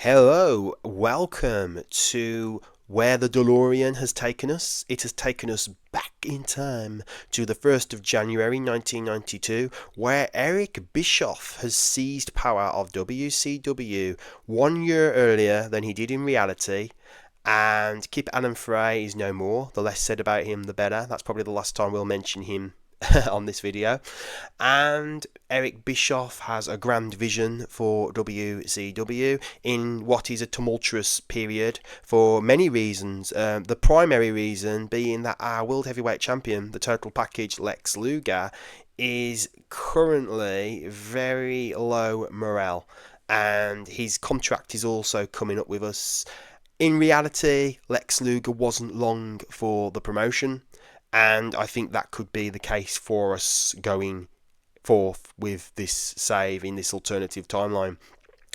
Hello, welcome to where the DeLorean has taken us. It has taken us back in time to the 1st of January 1992, where Eric Bischoff has seized power of WCW 1 year earlier than he did in reality. And Kip Adam Frey is no more. The less said about him, the better. That's probably the last time we'll mention him on this video. And Eric Bischoff has a grand vision for WCW in what is a tumultuous period for many reasons. The primary reason being that our World Heavyweight Champion, the total package Lex Luger, is currently very low morale. And his contract is also coming up with us. In reality, Lex Luger wasn't long for the promotion, and I think that could be the case for us going forth with this save in this alternative timeline.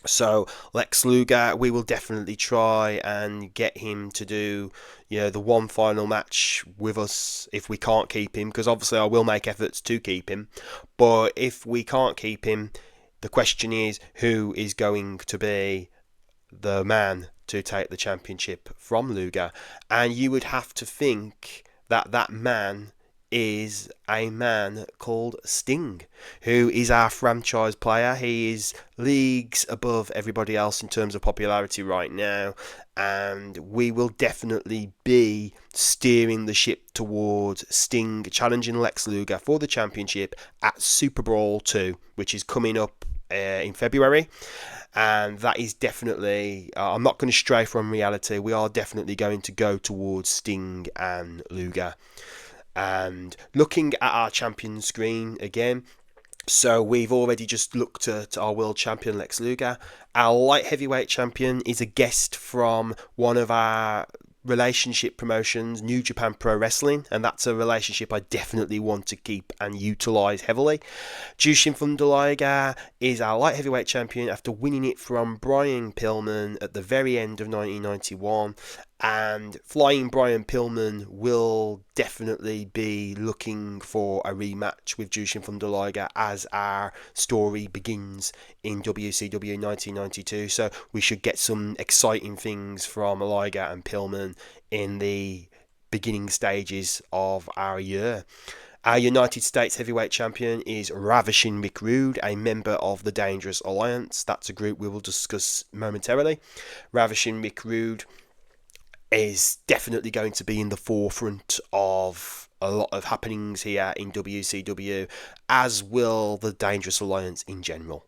So Lex Luger, we will definitely try and get him to do, the one final match with us if we can't keep him, because obviously I will make efforts to keep him. But if we can't keep him, the question is who is going to be the man to take the championship from Luger, and you would have to think that that man is a man called Sting, who is our franchise player. He is leagues above everybody else in terms of popularity right now, and we will definitely be steering the ship towards Sting challenging Lex Luger for the championship at Super Brawl 2, which is coming up in February. And that is definitely, I'm not going to stray from reality. We are definitely going to go towards Sting and Luger. And looking at our champion screen again, so we've already just looked at our world champion Lex Luger. Our light heavyweight champion is a guest from one of our relationship promotions, New Japan Pro Wrestling, and that's a relationship I definitely want to keep and utilise heavily. Jushin Thunder Liger is our light heavyweight champion after winning it from Brian Pillman at the very end of 1991. And Flying Brian Pillman will definitely be looking for a rematch with Jushin Thunder Liger as our story begins in WCW 1992. So we should get some exciting things from Liger and Pillman in the beginning stages of our year. Our United States Heavyweight Champion is Ravishing Rick Rude, a member of the Dangerous Alliance. That's a group we will discuss momentarily. Ravishing Rick Rude is definitely going to be in the forefront of a lot of happenings here in WCW, as will the Dangerous Alliance in general.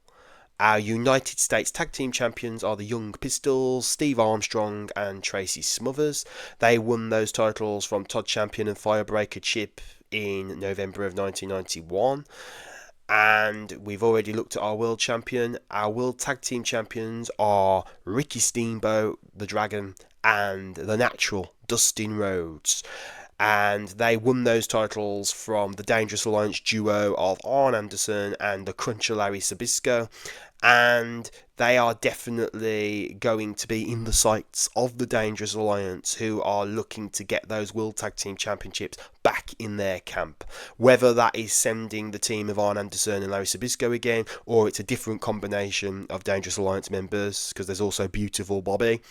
Our United States Tag Team Champions are the Young Pistols, Steve Armstrong and Tracy Smothers. They won those titles from Todd Champion and Firebreaker Chip in November of 1991. And we've already looked at our world champion. Our world tag team champions are Ricky Steamboat, the Dragon, and the Natural, Dustin Rhodes. And they won those titles from the Dangerous Alliance duo of Arn Anderson and the Cruncher Larry Sabisco. And they are definitely going to be in the sights of the Dangerous Alliance, who are looking to get those World Tag Team Championships back in their camp. Whether that is sending the team of Arn Anderson and Larry Sabisco again, or it's a different combination of Dangerous Alliance members, because there's also Beautiful Bobby.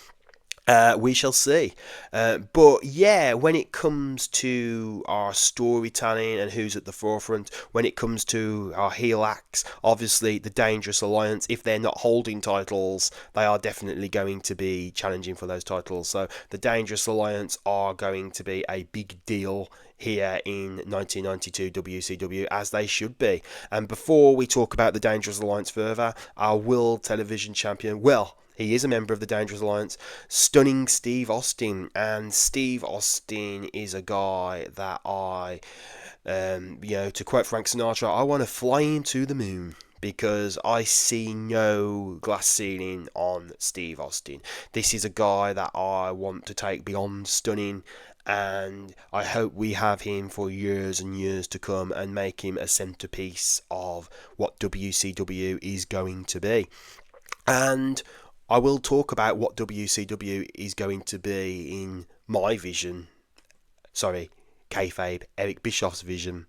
We shall see. But yeah, when it comes to our storytelling and who's at the forefront, when it comes to our heel acts, obviously the Dangerous Alliance, if they're not holding titles, they are definitely going to be challenging for those titles. So the Dangerous Alliance are going to be a big deal here in 1992 WCW, as they should be. And before we talk about the Dangerous Alliance further, our World Television Champion, well, he is a member of the Dangerous Alliance, Stunning Steve Austin. And Steve Austin is a guy that to quote Frank Sinatra, I want to fly him to the moon, because I see no glass ceiling on Steve Austin. This is a guy that I want to take beyond stunning, and I hope we have him for years and years to come and make him a centerpiece of what WCW is going to be. And I will talk about what WCW is going to be in my vision. Kayfabe, Eric Bischoff's vision.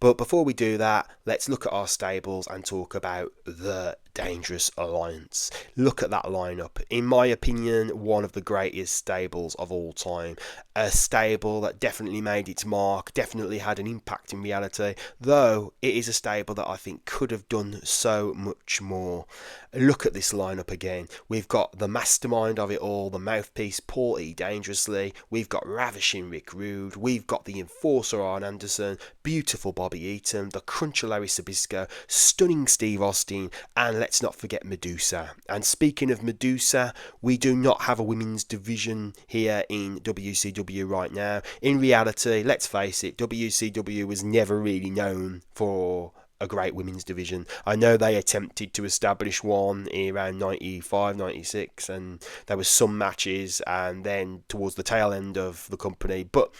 But before we do that, let's look at our stables and talk about the Dangerous Alliance. Look at that lineup. In my opinion, one of the greatest stables of all time. A stable that definitely made its mark, definitely had an impact in reality, though it is a stable that I think could have done so much more. Look at this lineup again. We've got the mastermind of it all, the mouthpiece Paul E. Dangerously. We've got ravishing Rick Rude. We've got the enforcer Arn Anderson, beautiful Bobby Eaton, the cruncher Larry Sabisco, stunning Steve Austin, and let's not forget Medusa. And speaking of Medusa, we do not have a women's division here in WCW right now. In reality, let's face it, WCW was never really known for a great women's division. I know they attempted to establish one around 95, 96, and there was some matches, and then towards the tail end of the company, but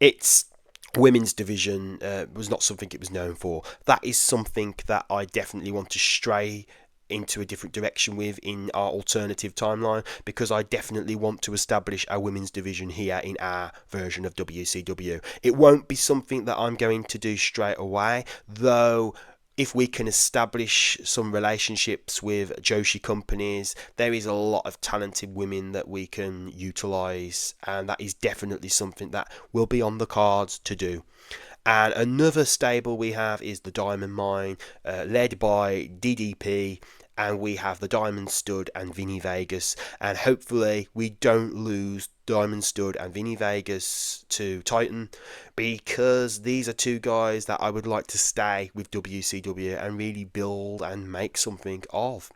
its women's division was not something it was known for. That is something that I definitely want to stray into a different direction with in our alternative timeline, because I definitely want to establish a women's division here in our version of WCW. It won't be something that I'm going to do straight away, though. If we can establish some relationships with Joshi companies, there is a lot of talented women that we can utilise, and that is definitely something that will be on the cards to do. And another stable we have is the Diamond Mine, led by DDP, and we have the Diamond Stud and Vinny Vegas, and hopefully we don't lose Diamond Stud and Vinny Vegas to Titan, because these are two guys that I would like to stay with WCW and really build and make something of.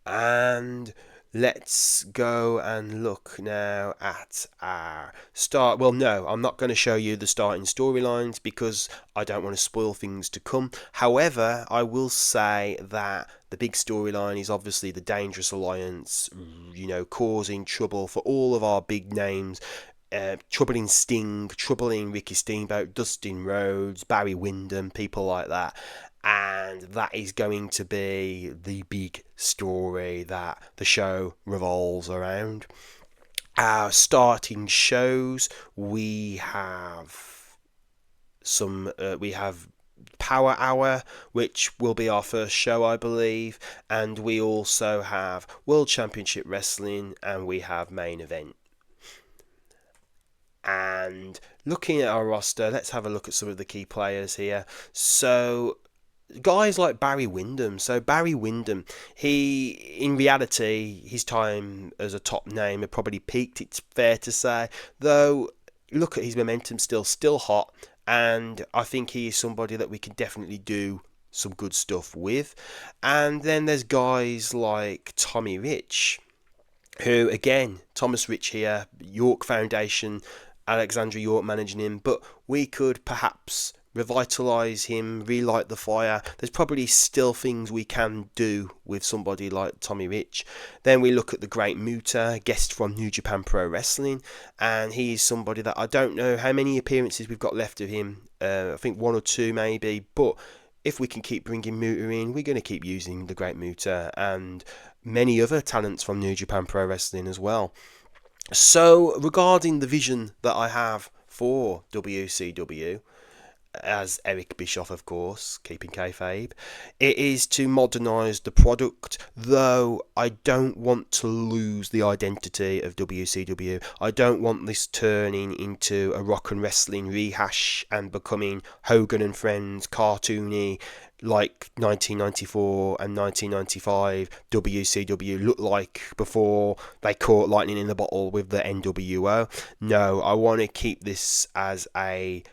And let's go and look now at our start. Well, no, I'm not going to show you the starting storylines because I don't want to spoil things to come. However, I will say that the big storyline is obviously the Dangerous Alliance, causing trouble for all of our big names. Troubling Sting, troubling Ricky Steamboat, Dustin Rhodes, Barry Windham, people like that. And that is going to be the big story that the show revolves around. Our starting shows, we have Power Hour, which will be our first show, I believe, and we also have World Championship Wrestling, and we have Main Event. And looking at our roster, let's have a look at some of the key players here. So guys like Barry Windham. So Barry Windham, in reality, his time as a top name had probably peaked, it's fair to say. Though, look at his momentum, still hot. And I think he is somebody that we can definitely do some good stuff with. And then there's guys like Tommy Rich, who, again, Thomas Rich here, York Foundation, Alexandra York managing him. But we could perhaps revitalise him, relight the fire. There's probably still things we can do with somebody like Tommy Rich. Then we look at the Great Muta, guest from New Japan Pro Wrestling, and he is somebody that I don't know how many appearances we've got left of him. I think 1 or 2 maybe, but if we can keep bringing Muta in, we're going to keep using the Great Muta and many other talents from New Japan Pro Wrestling as well. So regarding the vision that I have for WCW, as Eric Bischoff, of course, keeping kayfabe, it is to modernise the product, though I don't want to lose the identity of WCW. I don't want this turning into a rock and wrestling rehash and becoming Hogan and Friends, cartoony, like 1994 and 1995 WCW looked like before they caught lightning in the bottle with the NWO. No, I want to keep this as a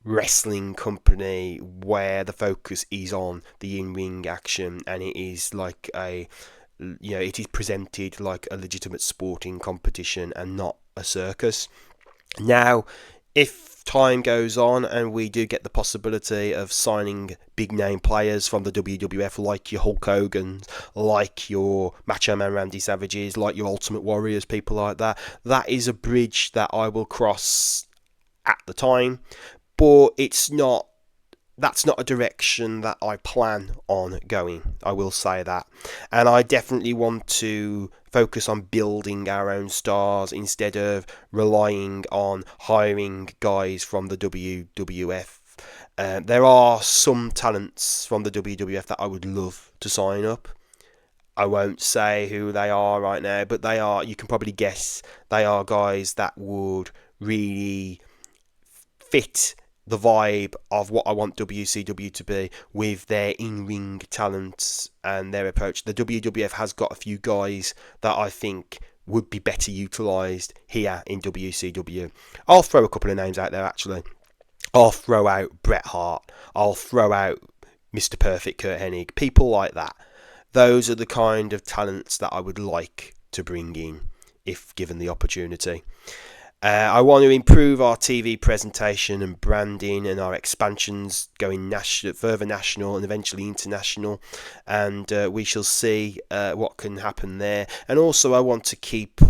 wrestling company where the focus is on the in-ring action, and it is like it is presented like a legitimate sporting competition and not a circus. Now, if time goes on and we do get the possibility of signing big name players from the WWF, like your Hulk Hogan, like your Macho Man Randy Savages, like your Ultimate Warriors, people like that, that is a bridge that I will cross at the time. But that's not a direction that I plan on going, I will say that. And I definitely want to focus on building our own stars instead of relying on hiring guys from the WWF There are some talents from the WWF that I would love to sign up. I won't say who they are right now, but they are, you can probably guess, they are guys that would really fit the vibe of what I want WCW to be with their in-ring talents and their approach. The WWF has got a few guys that I think would be better utilised here in WCW. I'll throw a couple of names out there actually. I'll throw out Bret Hart. I'll throw out Mr. Perfect Kurt Hennig. People like that. Those are the kind of talents that I would like to bring in if given the opportunity. I want to improve our TV presentation and branding and our expansions going further national and eventually international, and we shall see what can happen there. And also, I want to keep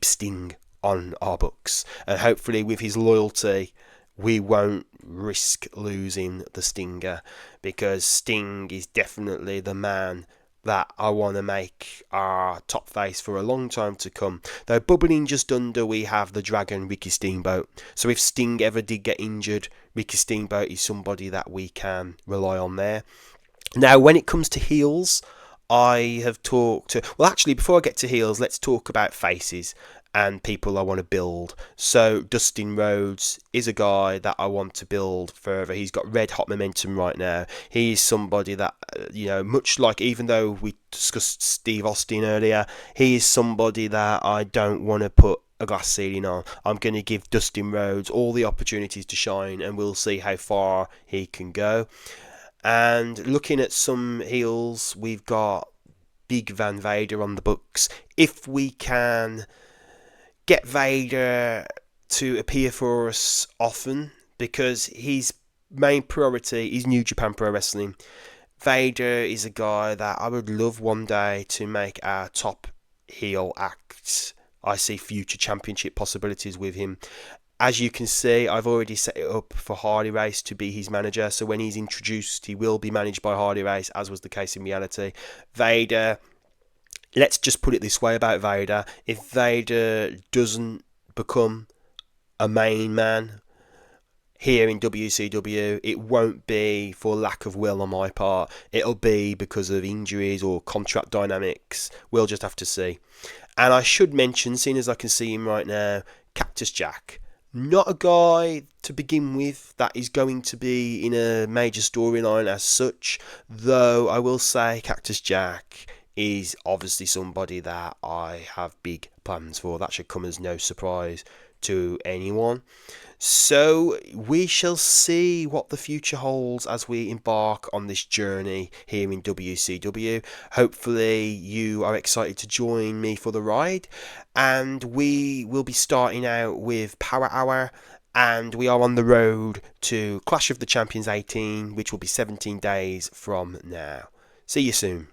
Sting on our books, and hopefully, with his loyalty, we won't risk losing the Stinger, because Sting is definitely the man that I want to make our top face for a long time to come. Though bubbling just under, we have the Dragon, Ricky Steamboat. So if Sting ever did get injured, Ricky Steamboat is somebody that we can rely on there. Now, when it comes to heels, I have talked to... Well, actually, before I get to heels, let's talk about faces and people I want to build. So Dustin Rhodes is a guy that I want to build further. He's got red hot momentum right now. He is somebody that, much like, even though we discussed Steve Austin earlier, he is somebody that I don't want to put a glass ceiling on. I'm going to give Dustin Rhodes all the opportunities to shine, and we'll see how far he can go. And looking at some heels, we've got Big Van Vader on the books. If we can get Vader to appear for us often, because his main priority is New Japan Pro Wrestling. Vader is a guy that I would love one day to make our top heel act. I see future championship possibilities with him. As you can see, I've already set it up for Hardy Race to be his manager, so when he's introduced, he will be managed by Hardy Race, as was the case in reality. Vader... Let's just put it this way about Vader. If Vader doesn't become a main man here in WCW, it won't be for lack of will on my part. It'll be because of injuries or contract dynamics. We'll just have to see. And I should mention, seeing as I can see him right now, Cactus Jack. Not a guy to begin with that is going to be in a major storyline as such, though I will say Cactus Jack is obviously somebody that I have big plans for. That should come as no surprise to anyone. So we shall see what the future holds as we embark on this journey here in WCW. Hopefully you are excited to join me for the ride, and we will be starting out with Power Hour, and we are on the road to Clash of the Champions 18, which will be 17 days from now. See you soon.